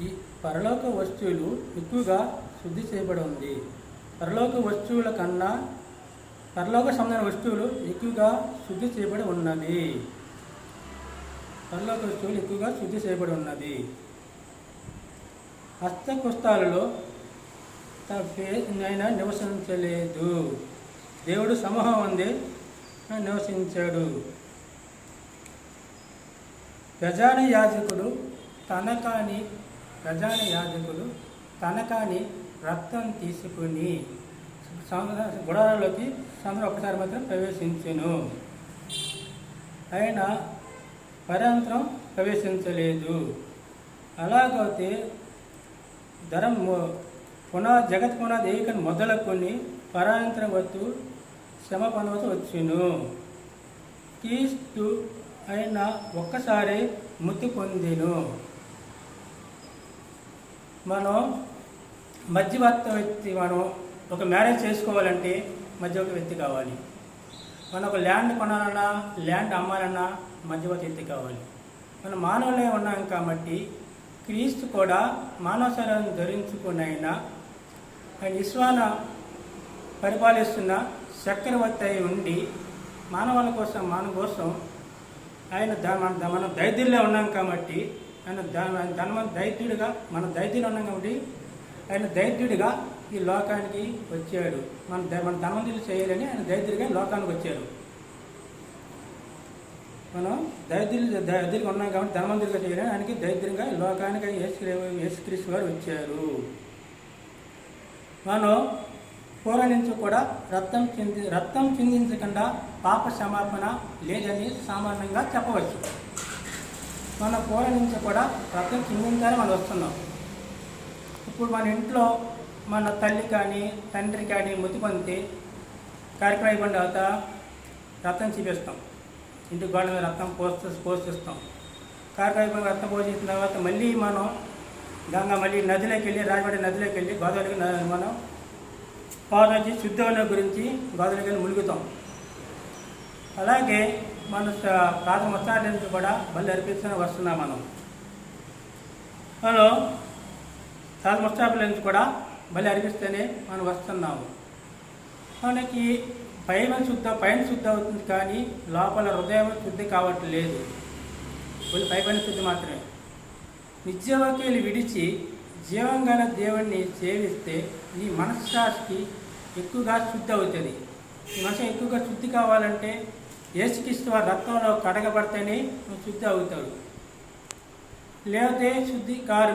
ఈ పరలోక వస్తువులు ఎక్కువగా శుద్ధి చేయబడి ఉంది. పరలోక వస్తువుల కన్నా పరలోక సంబంధమైన వస్తువులు ఎక్కువగా శుద్ధి చేయబడి ఉన్నది. పరలోక వస్తువులు ఎక్కువగా శుద్ధి చేయబడి ఉన్నది. హస్తకుస్తాలలో ఆయన నివసించలేదు. దేవుడు సమూహం ఉంది నివసించాడు. ప్రధాన యాజకుడు తనకాని రక్తం తీసుకుని గుడారాల్లోకి సంవత్సరం ఒకసారి మాత్రం ప్రవేశించెను. ఆయన పరాంతరం ప్రవేశించలేదు. అలాగైతే జగత్ పునాది ఏకని మొదలుకొని పరాంతరం వత్తు శ్రమ పొందవలసి వచ్చును. క్రీస్తు ఆయన ఒక్కసారి మృతి పొందెను. మనం మధ్యవర్తి వ్యక్తి, మనం ఒక మ్యారేజ్ చేసుకోవాలంటే మధ్యవర్తి వ్యక్తి కావాలి. మనం ఒక ల్యాండ్ కొనాలన్నా ల్యాండ్ అమ్మాలన్నా మధ్యవర్తి వ్యక్తి కావాలి. మనం మానవులే ఉన్నాం కాబట్టి క్రీస్తు కూడా మానవ శరీరాన్ని ధరించుకుని ఆయన విశ్వాన పరిపాలిస్తున్న చక్రవర్తి అయి ఉండి మన కోసం ఆయన మనం దైత్యుల్లో ఉన్నాం కాబట్టి మన దైత్యులు ఉన్నాం కాబట్టి ఆయన దైత్యుడిగా ఈ లోకానికి వచ్చాడు. మన ధనవంతులు చేయాలని ఆయన దైత్యుడిగా లోకానికి వచ్చాడు. మనం దైత్యులుగా ఉన్నాం కాబట్టి ధనవంతులుగా చేయాలని ఆయనకి దైత్యంగా లోకానికి యేసుక్రీస్తు వారు వచ్చారు. మనం పూర్వ నుంచి కూడా రక్తం చిందించకుండా పాప క్షమాపణ లేదని సామాన్యంగా చెప్పవచ్చు. మన పూర్వ నుంచి కూడా రక్తం చిందించాలని మనం వస్తున్నాం. ఇప్పుడు మన ఇంట్లో మన తల్లి కానీ తండ్రి కానీ మృతి పొందితే కార్యక్రమం అయిపోయిన తర్వాత రక్తం చూపిస్తాం. ఇంటి గోడ మీద రక్తం పోషిస్తాం. కార్యక్రమం అయిపోయిన రక్తం పోషించిన తర్వాత మళ్ళీ మనం మళ్ళీ నదిలోకి వెళ్ళి రాజమండ్రి నదిలోకి వెళ్ళి గోదావరికి మనం పాలజీ శుద్ధమైన గురించి గోదావరికి వెళ్ళి ములుగుతాం. అలాగే మన ప్రాథమిక వస్త్రాల నుంచి కూడా బలి అర్పించని వస్తున్నాం. మనం ప్రాథమిక వస్త్రాల నుంచి కూడా బలి అర్పిస్తేనే మనం వస్తున్నాము. మనకి పైన శుద్ధి అవుతుంది కానీ లోపల హృదయం శుద్ధి కావట్లేదు. పైపైన శుద్ధి మాత్రమే. నిత్యవాక్యాలు విడిచి జీవంగల దేవుణ్ణి సేవిస్తే నీ మనస్సాక్షికి ఎక్కువగా శుద్ధి అవుతుంది. ఈ మనసు ఎక్కువగా శుద్ధి కావాలంటే యేసుక్రీస్తు వారి రక్తంలో కడగబడితేనే నువ్వు శుద్ధి అవుతాడు. లేకపోతే శుద్ధి కారు.